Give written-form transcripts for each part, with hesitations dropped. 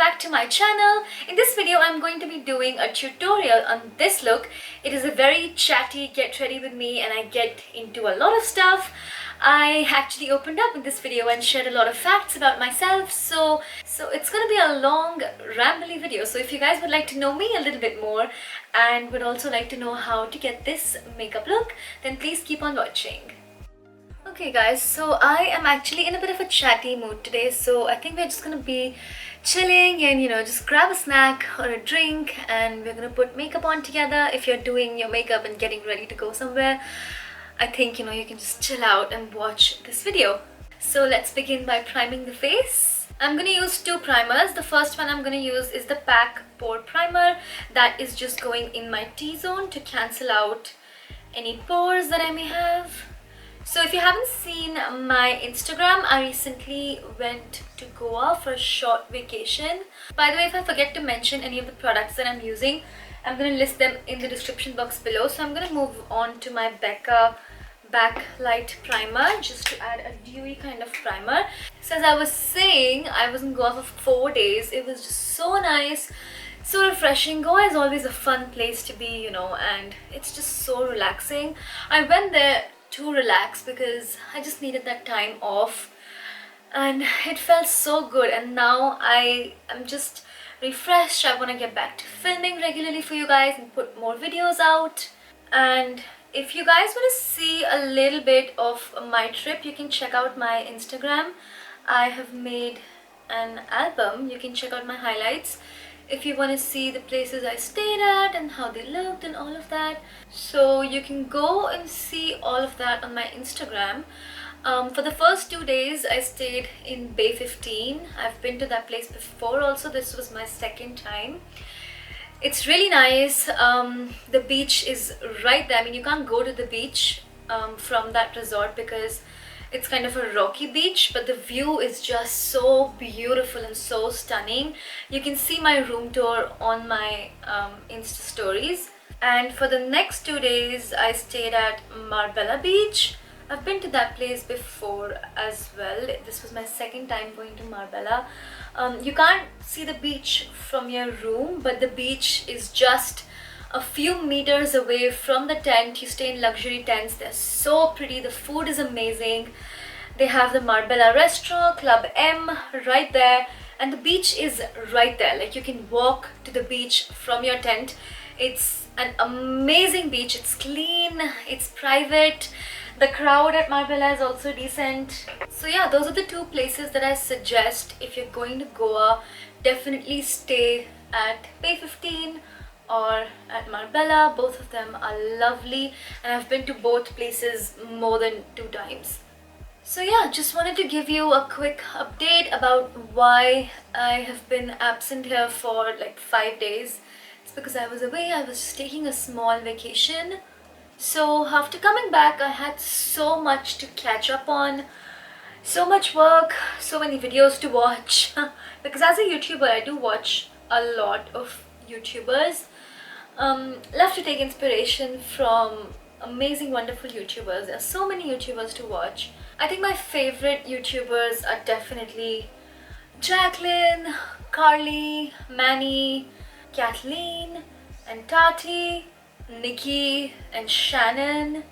back to my channel. In this video I'm going to be doing a tutorial on this look. It is a very chatty get ready with me and I get into a lot of stuff. I actually opened up in this video and shared a lot of facts about myself, so it's gonna be a long rambly video. So if you guys would like to know me a little bit more and would also like to know how to get this makeup look, then please keep on watching. Okay guys, so I am actually in a bit of a chatty mood today, so I think we're just gonna be chilling and just grab a snack or a drink and we're gonna put makeup on together. If you're doing your makeup and getting ready to go somewhere, I think you can just chill out and watch this video. So let's begin by priming the face. I'm gonna use two primers. The first one I'm gonna use is the PAC Pore Primer. That is just going in my T-zone to cancel out any pores that I may have. So if you haven't seen my Instagram, I recently went to Goa for a short vacation. By the way, if I forget to mention any of the products that I'm using, I'm going to list them in the description box below. So I'm going to move on to my Becca Backlight Primer, just to add a dewy kind of primer. So as I was saying, I was in Goa for 4 days. It was just so nice, so refreshing. Goa is always a fun place to be, and it's just so relaxing. I went there to relax because I just needed that time off and it felt so good, and now I am just refreshed. I want to get back to filming regularly for you guys and put more videos out. And if you guys want to see a little bit of my trip, you can check out my Instagram. I have made an album. You can check out my highlights if you want to see the places I stayed at and how they looked and all of that. So you can go and see all of that on my Instagram. For the first 2 days I stayed in Bay 15. I've been to that place before also. This was my second time. It's really nice. The beach is right there. I mean, you can't go to the beach from that resort because it's kind of a rocky beach, but the view is just so beautiful and so stunning. You can see my room tour on my Insta stories. And for the next 2 days I stayed at Marbella Beach. I've been to that place before as well. This was my second time going to Marbella. You can't see the beach from your room, but the beach is just a few meters away from the tent. You stay in luxury tents. They're so pretty. The food is amazing. They have the Marbella restaurant, Club M, right there, and the beach is right there. Like, you can walk to the beach from your tent. It's an amazing beach. It's clean, it's private. The crowd at Marbella is also decent. So yeah, those are the two places that I suggest if you're going to Goa. Definitely stay at Bay 15 or at Marbella. Both of them are lovely and I've been to both places more than 2 times. So yeah, just wanted to give you a quick update about why I have been absent here for like 5 days. It's because I was away. I was just taking a small vacation. So after coming back, I had so much to catch up on, so much work, so many videos to watch. Because as a YouTuber, I do watch a lot of YouTubers. Love to take inspiration from amazing, wonderful YouTubers. There are so many YouTubers to watch. I think my favorite YouTubers are definitely Jaclyn, Kylie, Manny, Kathleen, and Tarte, Nikki, and Shannon.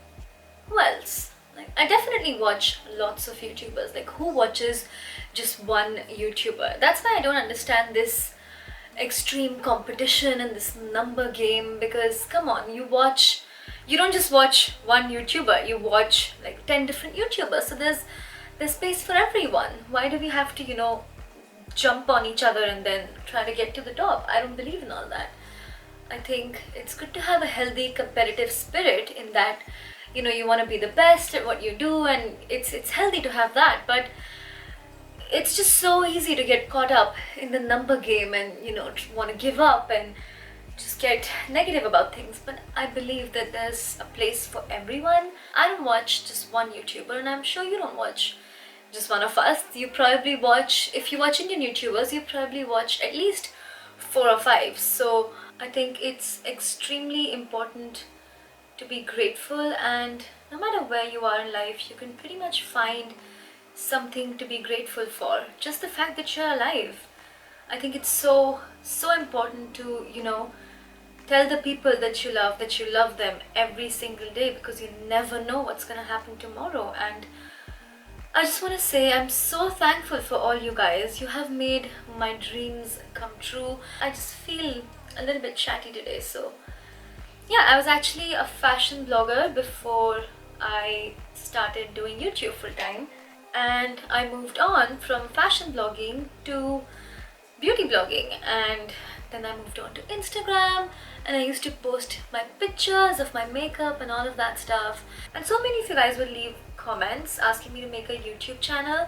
Who else? Like, I definitely watch lots of YouTubers. Like, who watches just one YouTuber? That's why I don't understand this extreme competition and this number game, because come on, you don't just watch one YouTuber, you watch like 10 different YouTubers. So there's space for everyone. Why do we have to jump on each other and then try to get to the top? I don't believe in all that. I think it's good to have a healthy competitive spirit in that you want to be the best at what you do, and it's healthy to have that. But it's just so easy to get caught up in the number game and want to give up and just get negative about things. But I believe that there's a place for everyone. I don't watch just one YouTuber, and I'm sure you don't watch just one of us. You probably watch, if you watch Indian YouTubers, you probably watch at least 4 or 5. So I think it's extremely important to be grateful, and no matter where you are in life, you can pretty much find something to be grateful for. Just the fact that you're alive. I think it's so important to, tell the people that you love them every single day, because you never know what's gonna happen tomorrow. And I just want to say I'm so thankful for all you guys. You have made my dreams come true. I just feel a little bit chatty today. So yeah, I was actually a fashion blogger before I started doing YouTube full time, and I moved on from fashion blogging to beauty blogging, and then I moved on to Instagram, and I used to post my pictures of my makeup and all of that stuff. And so many of you guys would leave comments asking me to make a YouTube channel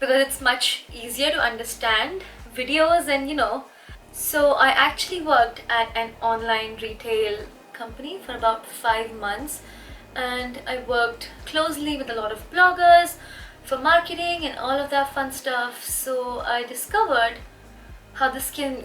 because it's much easier to understand videos, and so I actually worked at an online retail company for about 5 months, and I worked closely with a lot of bloggers for marketing and all of that fun stuff. So I discovered how this can,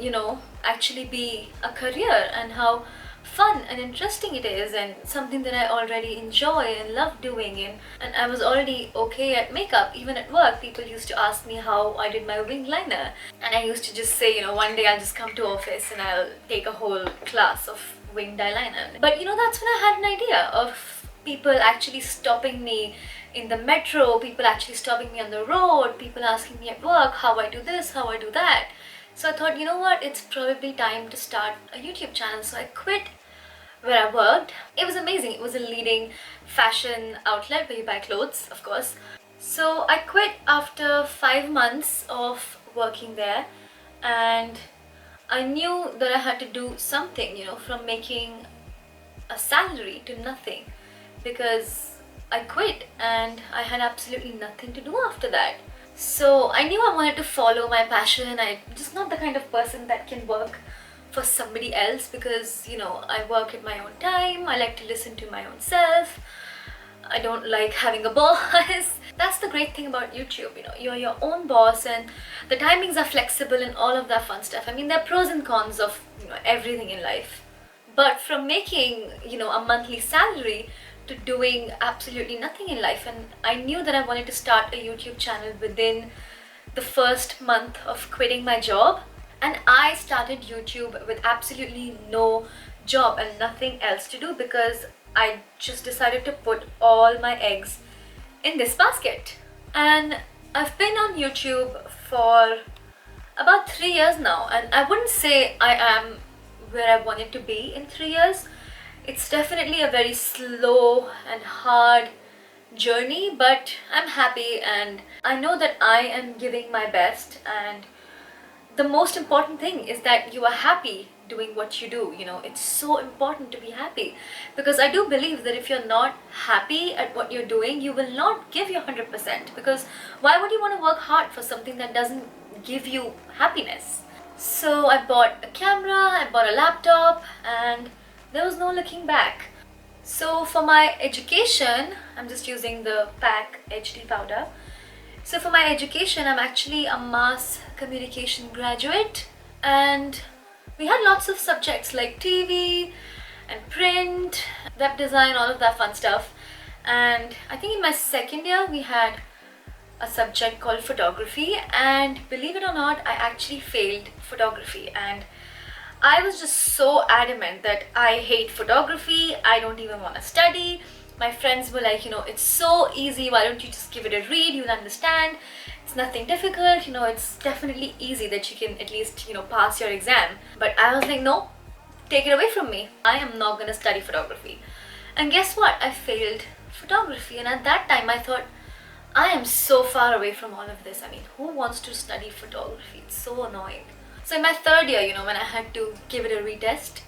actually be a career, and how fun and interesting it is, and something that I already enjoy and love doing. And I was already okay at makeup. Even at work, people used to ask me how I did my wing liner, and I used to just say, one day I'll just come to office and I'll take a whole class of winged eyeliner. But that's when I had an idea of people actually stopping me in the metro, people actually stopping me on the road, people asking me at work how I do this, how I do that. So I thought, what, it's probably time to start a YouTube channel. So I quit where I worked. It was amazing. It was a leading fashion outlet where you buy clothes, of course. So I quit after 5 months of working there, and I knew that I had to do something, from making a salary to nothing, because I quit and I had absolutely nothing to do after that. So I knew I wanted to follow my passion. I'm just not the kind of person that can work for somebody else, because I work at my own time. I like to listen to my own self. I don't like having a boss. That's the great thing about YouTube, you're your own boss, and the timings are flexible and all of that fun stuff. I mean, there are pros and cons of everything in life. But from making a monthly salary to doing absolutely nothing in life, and I knew that I wanted to start a YouTube channel within the first month of quitting my job. And I started YouTube with absolutely no job and nothing else to do, because I just decided to put all my eggs in this basket. And I've been on YouTube for about 3 years now, and I wouldn't say I am where I wanted to be in 3 years. It's definitely a very slow and hard journey, but I'm happy, and I know that I am giving my best. And the most important thing is that you are happy doing what you do. It's so important to be happy, because I do believe that if you're not happy at what you're doing, you will not give your 100%, because why would you want to work hard for something that doesn't give you happiness? So I bought a camera, I bought a laptop, and there was no looking back. So for my education, I'm just using the PAC HD Powder. So for my education, I'm actually a mass communication graduate, and we had lots of subjects like TV and print, web design, all of that fun stuff. And I think in my second year, we had a subject called photography, and believe it or not, I actually failed photography. And I was just so adamant that I hate photography, I don't even want to study. My friends were like, it's so easy, why don't you just give it a read, you'll understand. It's nothing difficult, it's definitely easy that you can at least, pass your exam. But I was like, no, take it away from me. I am not going to study photography. And guess what? I failed photography. And at that time, I thought, I am so far away from all of this. I mean, who wants to study photography? It's so annoying. So in my third year, when I had to give it a retest,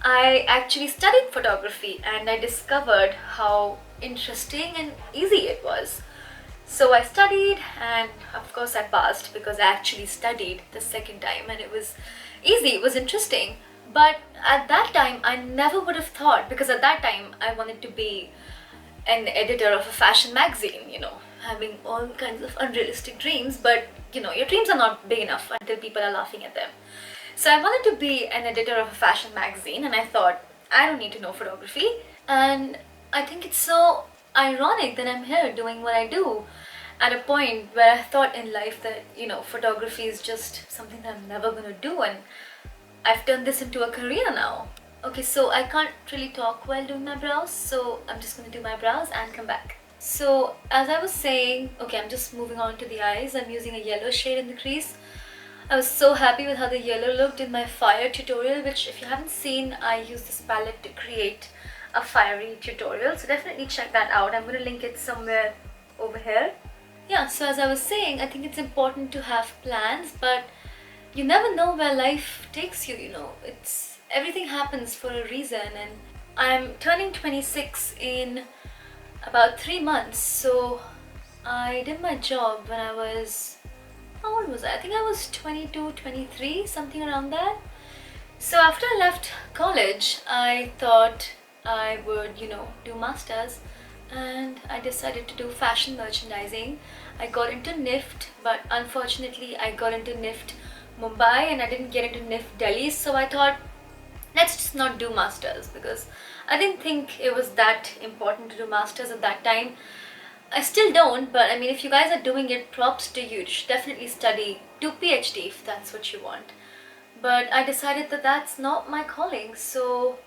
I actually studied photography, and I discovered how interesting and easy it was. So I studied, and of course I passed, because I actually studied the second time, and it was easy, it was interesting. But at that time, I never would have thought, because at that time I wanted to be an editor of a fashion magazine, having all kinds of unrealistic dreams. But your dreams are not big enough until people are laughing at them. So I wanted to be an editor of a fashion magazine, and I thought, I don't need to know photography. And I think it's so ironic that I'm here doing what I do. at a point where I thought in life that, you know, photography is just something that I'm never gonna do, and I've turned this into a career now. Okay, so I can't really talk while doing my brows, so I'm just gonna do my brows and come back. So as I was saying, okay, I'm just moving on to the eyes. I'm using a yellow shade in the crease. I was so happy with how the yellow looked in my fire tutorial, which if you haven't seen, I used this palette to create a fiery tutorial, so definitely check that out. I'm going to link it somewhere over here. Yeah, so as I was saying, I think it's important to have plans, but you never know where life takes you, you know. Everything happens for a reason, and I'm turning 26 in about 3 months, so I did my job when I was, how old was I? I think I was 22, 23, something around that. So after I left college, I thought I would, you know, do masters, and I decided to do fashion merchandising. I got into NIFT, but unfortunately I got into NIFT Mumbai and I didn't get into NIFT Delhi, so I thought let's just not do masters, because I didn't think it was that important to do masters at that time. I still don't, but I mean, if you guys are doing it, props to you. You should definitely study, do PhD if that's what you want. But I decided that that's not my calling, so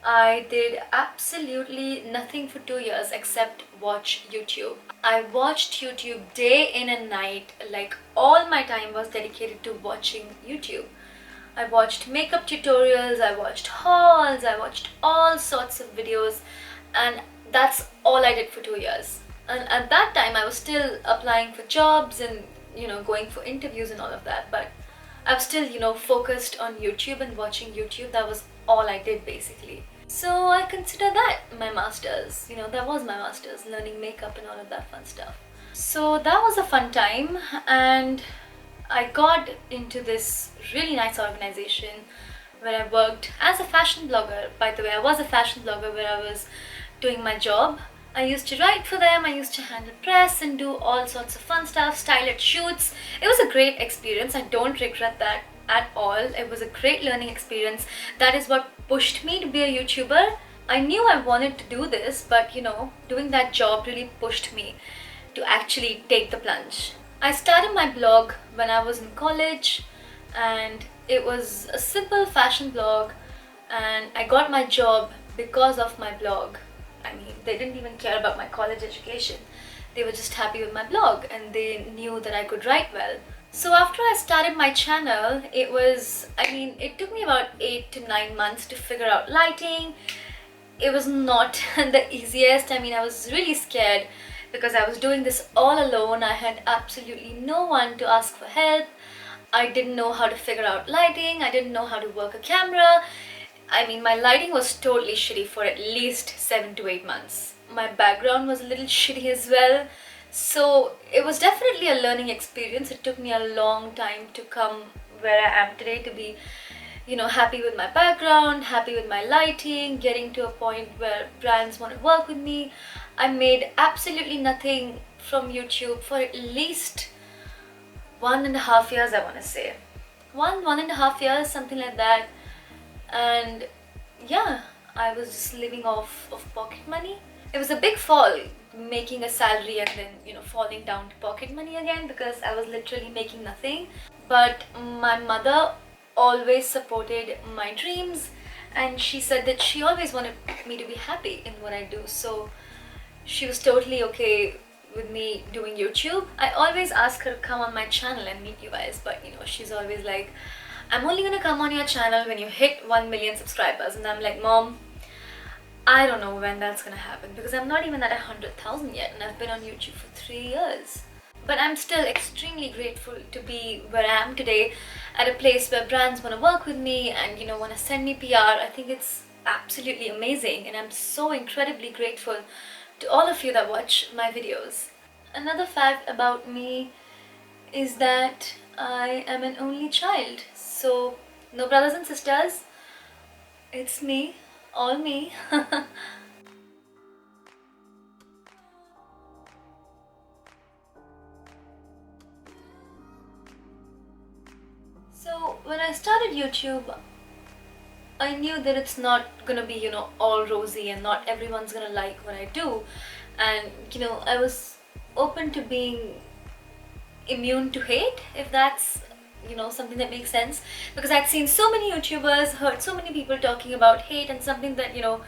I did absolutely nothing for 2 years except watch YouTube. I watched YouTube day in and night, like all my time was dedicated to watching YouTube. I watched makeup tutorials, I watched hauls, I watched all sorts of videos, and that's all I did for 2 years. And at that time I was still applying for jobs and, you know, going for interviews and all of that, but I was still, you know, focused on YouTube and watching YouTube. That was all I did basically. So I consider that my masters, you know, that was my masters, learning makeup and all of that fun stuff. So that was a fun time, and I got into this really nice organization where I worked as a fashion blogger. By the way, I was a fashion blogger where I was doing my job. I used to write for them, I used to handle press and do all sorts of fun stuff, style at shoots. It was a great experience. I don't regret that at all. It was a great learning experience. That is what pushed me to be a YouTuber. I knew I wanted to do this, but you know, doing that job really pushed me to actually take the plunge. I started my blog when I was in college, and it was a simple fashion blog, and I got my job because of my blog. I mean, they didn't even care about my college education. They were just happy with my blog and they knew that I could write well. So after I started my channel, it took me about 8 to 9 months to figure out lighting. It was not the easiest. I mean, I was really scared because I was doing this all alone. I had absolutely no one to ask for help. I didn't know how to figure out lighting. I didn't know how to work a camera. I mean, my lighting was totally shitty for at least 7 to 8 months. My background was a little shitty as well. So it was definitely a learning experience. It took me a long time to come where I am today, to be, you know, happy with my background, happy with my lighting, getting to a point where brands want to work with me. I made absolutely nothing from YouTube for at least 1.5 years, I want to say. 1.5 years, something like that. And yeah, I was just living off of pocket money. It was a big fall, making a salary and then, you know, falling down to pocket money again, because I was literally making nothing. But my mother always supported my dreams, and she said that she always wanted me to be happy in what I do, so she was totally okay with me doing YouTube. I always ask her to come on my channel and meet you guys, but you know, she's always like, I'm only gonna come on your channel when you hit 1 million subscribers. And I'm like, Mom, I don't know when that's gonna happen, because I'm not even at 100,000 yet, and I've been on YouTube for 3 years. But I'm still extremely grateful to be where I am today, at a place where brands want to work with me and, you know, want to send me PR. I think it's absolutely amazing, and I'm so incredibly grateful to all of you that watch my videos. Another fact about me is that I am an only child, so no brothers and sisters. It's me, all me. So when I started YouTube, I knew that it's not gonna be, you know, all rosy and not everyone's gonna like what I do. And, you know, I was open to being immune to hate, if that's, you know, something that makes sense. Because I'd seen so many YouTubers, heard so many people talking about hate, and something that, you know,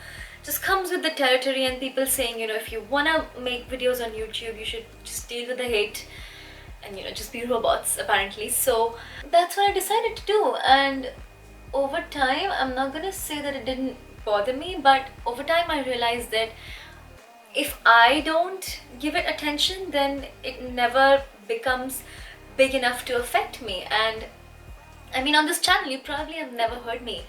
just comes with the territory, and people saying, you know, if you wanna make videos on YouTube, you should just deal with the hate and, you know, just be robots apparently. So that's what I decided to do, and over time, I'm not gonna say that it didn't bother me, but over time I realized that if I don't give it attention, then it never becomes big enough to affect me. And I mean, on this channel, you probably have never heard me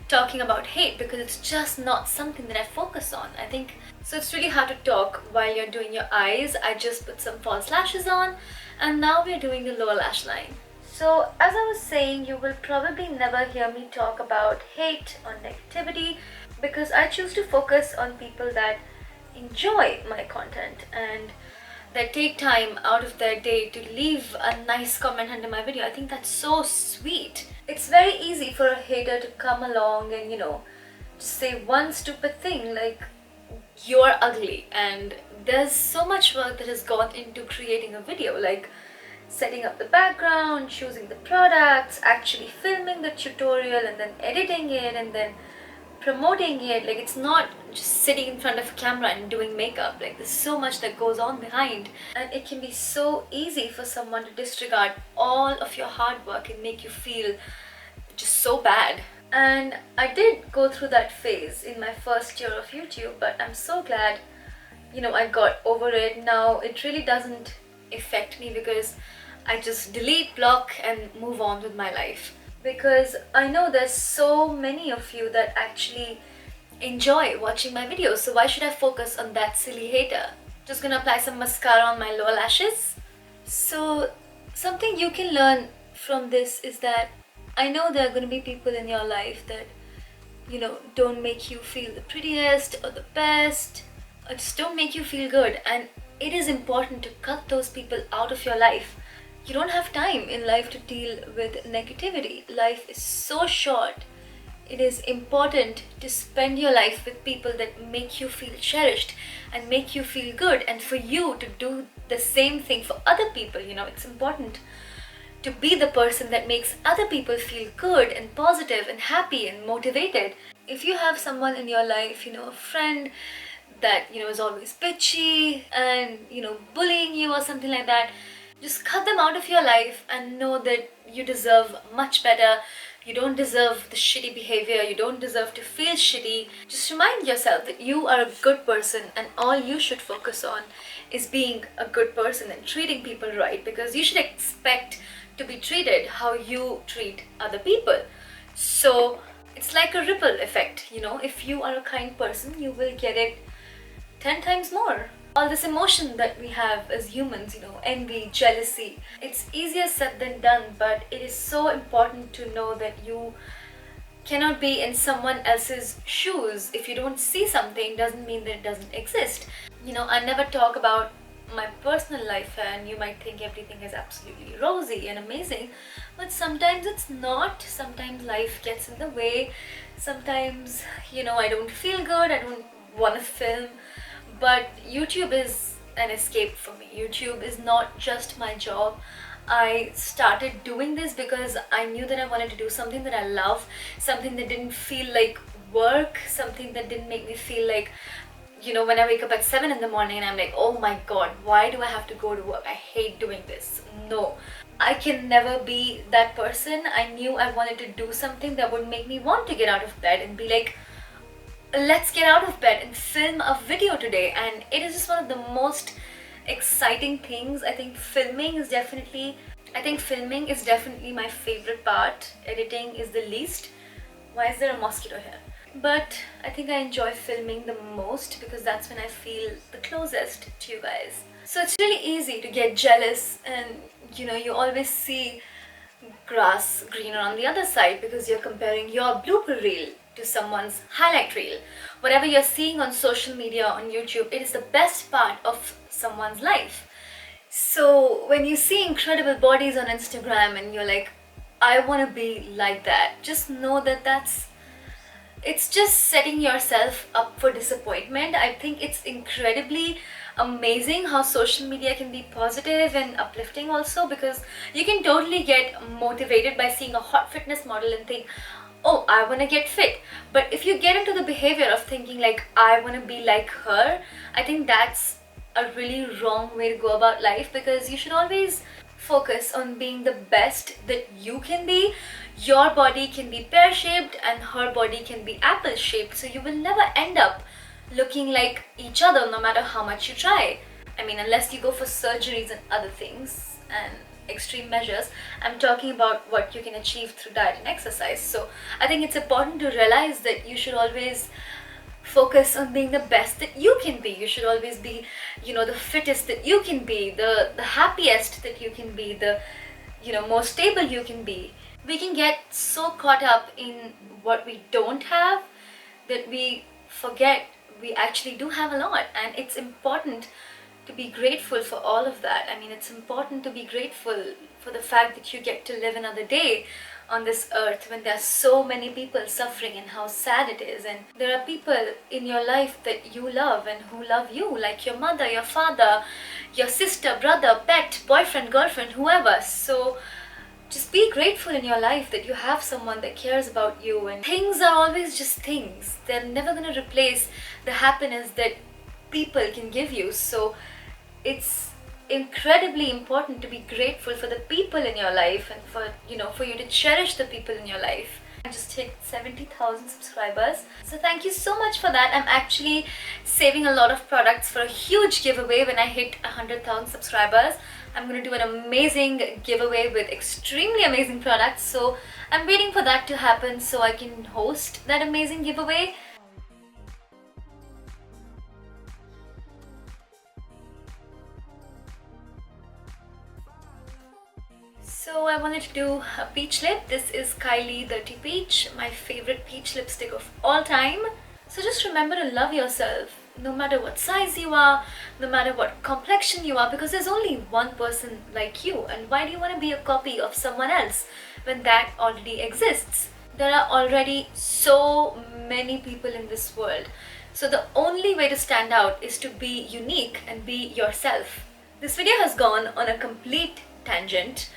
talking about hate because it's just not something that I focus on. I think so. It's really hard to talk while you're doing your eyes. I just put some false lashes on, and now we're doing the lower lash line. So as I was saying, you will probably never hear me talk about hate or negativity because I choose to focus on people that enjoy my content and that take time out of their day to leave a nice comment under my video. I think that's so sweet. It's very easy for a hater to come along and, you know, just say one stupid thing like you're ugly, and there's so much work that has gone into creating a video, like setting up the background, choosing the products, actually filming the tutorial and then editing it and then promoting it. Like, it's not just sitting in front of a camera and doing makeup. Like, there's so much that goes on behind, and it can be so easy for someone to disregard all of your hard work and make you feel just so bad. And I did go through that phase in my first year of YouTube, but I'm so glad, you know, I got over it. Now it really doesn't affect me because I just delete, block and move on with my life. Because I know there's so many of you that actually enjoy watching my videos, so why should I focus on that silly hater? Just gonna apply some mascara on my lower lashes. So something you can learn from this is that I know there are gonna be people in your life that, you know, don't make you feel the prettiest or the best, or just don't make you feel good, and it is important to cut those people out of your life. You don't have time in life to deal with negativity. Life is so short. It is important to spend your life with people that make you feel cherished and make you feel good, and for you to do the same thing for other people. You know, it's important to be the person that makes other people feel good and positive and happy and motivated. If you have someone in your life, you know, a friend that, you know, is always bitchy and, you know, bullying you or something like that, just cut them out of your life and know that you deserve much better. You don't deserve the shitty behavior. You don't deserve to feel shitty. Just remind yourself that you are a good person, and all you should focus on is being a good person and treating people right, because you should expect to be treated how you treat other people. So it's like a ripple effect, you know. If you are a kind person, you will get it 10 times more. All this emotion that we have as humans, you know, envy, jealousy, it's easier said than done, but it is so important to know that you cannot be in someone else's shoes. If you don't see something, doesn't mean that it doesn't exist. You know, I never talk about my personal life and you might think everything is absolutely rosy and amazing, but sometimes it's not. Sometimes life gets in the way. Sometimes, you know, I don't feel good, I don't want to film. But YouTube is an escape for me. YouTube is not just my job. I started doing this because I knew that I wanted to do something that I love, something that didn't feel like work, something that didn't make me feel like, you know, when I wake up at 7 in the morning and I'm like, oh my god, why do I have to go to work? I hate doing this. No, I can never be that person. I knew I wanted to do something that would make me want to get out of bed and be like, let's get out of bed and film a video today. And it is just one of the most exciting things. I think filming is definitely my favorite part. Editing is the least. Why is there a mosquito here? But I think I enjoy filming the most because that's when I feel the closest to you guys. So it's really easy to get jealous, and you know, you always see grass greener on the other side because you're comparing your blooper reel to someone's highlight reel. Whatever you're seeing on social media, on YouTube, it is the best part of someone's life. So when you see incredible bodies on Instagram and you're like, I want to be like that, just know that it's just setting yourself up for disappointment. I think it's incredibly amazing how social media can be positive and uplifting also, because you can totally get motivated by seeing a hot fitness model and think, oh, I want to get fit. But if you get into the behavior of thinking like, I want to be like her, I think that's a really wrong way to go about life, because you should always focus on being the best that you can be. Your body can be pear-shaped and her body can be apple-shaped, so you will never end up looking like each other no matter how much you try. I mean, unless you go for surgeries and other things and extreme measures. I'm talking about what you can achieve through diet and exercise. So I think it's important to realize that you should always focus on being the best that you can be. You should always be, the fittest that you can be, the happiest that you can be, the, most stable you can be. We can get so caught up in what we don't have that we forget we actually do have a lot, and it's important to be grateful for all of that. I mean, it's important to be grateful for the fact that you get to live another day on this earth when there are so many people suffering, and how sad it is. And there are people in your life that you love and who love you, like your mother, your father, your sister, brother, pet, boyfriend, girlfriend, whoever. So just be grateful in your life that you have someone that cares about you. And things are always just things. They're never going to replace the happiness that people can give you. So it's incredibly important to be grateful for the people in your life, and for you to cherish the people in your life. I just hit 70,000 subscribers, so thank you so much for that. I'm actually saving a lot of products for a huge giveaway when I hit 100,000 subscribers. I'm going to do an amazing giveaway with extremely amazing products, so I'm waiting for that to happen so I can host that amazing giveaway. So I wanted to do a peach lip. This is Kylie Dirty Peach, my favorite peach lipstick of all time. So just remember to love yourself, no matter what size you are, no matter what complexion you are, because there's only one person like you. And why do you want to be a copy of someone else when that already exists? There are already so many people in this world. So the only way to stand out is to be unique and be yourself. This video has gone on a complete tangent.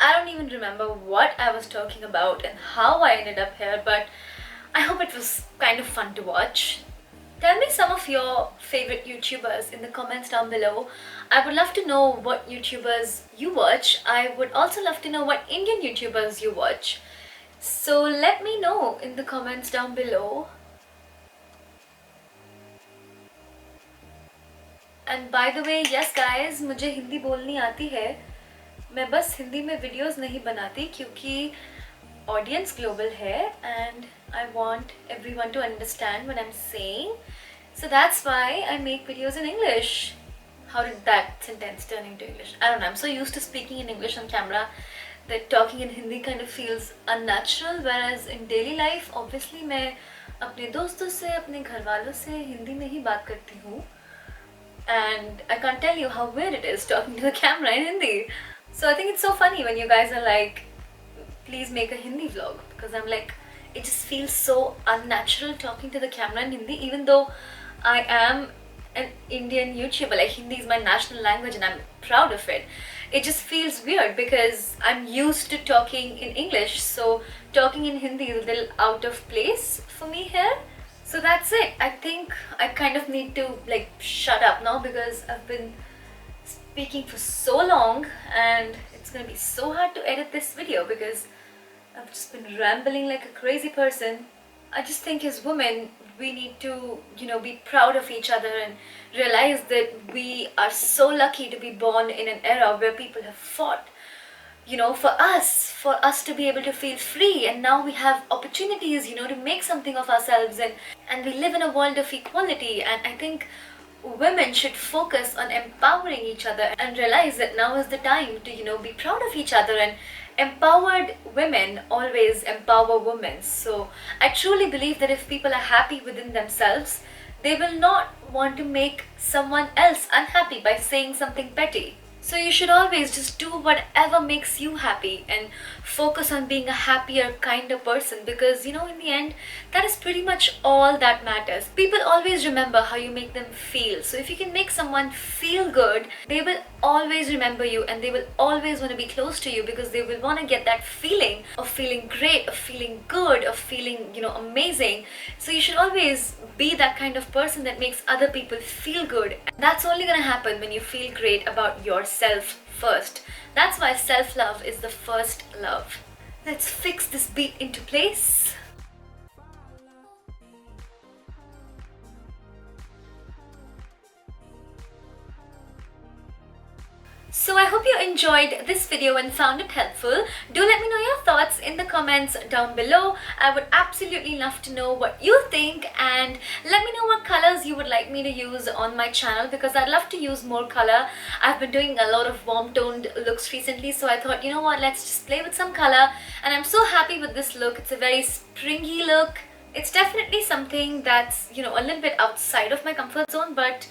I don't even remember what I was talking about and how I ended up here, but I hope it was kind of fun to watch. Tell me some of your favorite YouTubers in the comments down below. I would love to know what YouTubers you watch. I would also love to know what Indian YouTubers you watch. So let me know in the comments down below. And by the way, yes guys, मुझे हिंदी बोलनी आती है. मैं बस हिंदी में videos नहीं बनाती क्योंकि ऑडियंस ग्लोबल है and I want everyone to understand what I'm saying. So that's why I make videos in English. How did that sentence turn into English? I don't know. I'm so used to speaking in English on camera that talking in Hindi kind of feels unnatural, whereas in daily life, obviously मैं अपने दोस्तों से, अपने घर वालों से हिंदी में ही बात करती हूँ. And I can't tell you how weird it is talking to the camera in Hindi. So I think it's so funny when you guys are like, please make a Hindi vlog, because I'm like, it just feels so unnatural talking to the camera in Hindi, even though I am an Indian YouTuber. Like, Hindi is my national language and I'm proud of it. It just feels weird because I'm used to talking in English, so talking in Hindi is a little out of place for me here. So that's it. I think I kind of need to like shut up now because I've been speaking for so long and it's gonna be so hard to edit this video because I've just been rambling like a crazy person. I just think as women we need to, be proud of each other and realize that we are so lucky to be born in an era where people have fought, for us to be able to feel free, and now we have opportunities, to make something of ourselves, and we live in a world of equality. And I think women should focus on empowering each other and realize that now is the time to, be proud of each other, and empowered women always empower women. So I truly believe that if people are happy within themselves, they will not want to make someone else unhappy by saying something petty. So you should always just do whatever makes you happy and focus on being a happier, kinder person, because you know, in the end, that is pretty much all that matters. People always remember how you make them feel. So if you can make someone feel good, they will always remember you and they will always want to be close to you, because they will want to get that feeling of feeling great, of feeling good, of feeling, you know, amazing. So you should always be that kind of person that makes other people feel good. And that's only gonna happen when you feel great about yourself first. That's why self-love is the first love. Let's fix this beat into place. So I hope you enjoyed this video and found it helpful. Do let me know your thoughts in the comments down below. I would absolutely love to know what you think, and let me know what colors you would like me to use on my channel, because I'd love to use more color. I've been doing a lot of warm toned looks recently, so I thought, you know what, let's just play with some color. And I'm so happy with this look. It's a very springy look. It's definitely something that's, you know, a little bit outside of my comfort zone, but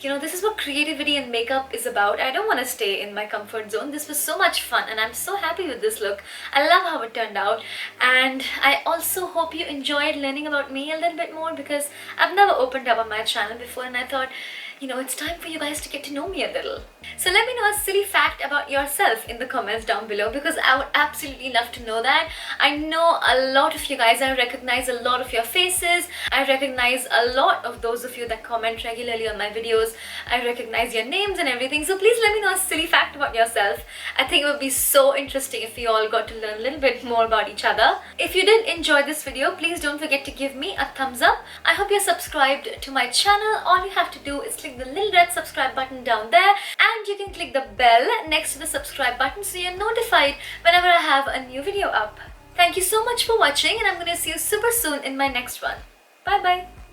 you know, this is what creativity and makeup is about. I don't want to stay in my comfort zone. This was so much fun and I'm so happy with this look. I love how it turned out, and I also hope you enjoyed learning about me a little bit more, because I've never opened up on my channel before and I thought, you know, it's time for you guys to get to know me a little. So let me know a silly fact about yourself in the comments down below, because I would absolutely love to know that. I know a lot of you guys, I recognize a lot of your faces. I recognize a lot of those of you that comment regularly on my videos. I recognize your names and everything. So please let me know a silly fact about yourself. I think it would be so interesting if we all got to learn a little bit more about each other. If you did enjoy this video, please don't forget to give me a thumbs up. I hope you're subscribed to my channel. All you have to do is click the little red subscribe button down there, and you can click the bell next to the subscribe button so you're notified whenever I have a new video up. Thank you so much for watching, and I'm going to see you super soon in my next one. Bye bye.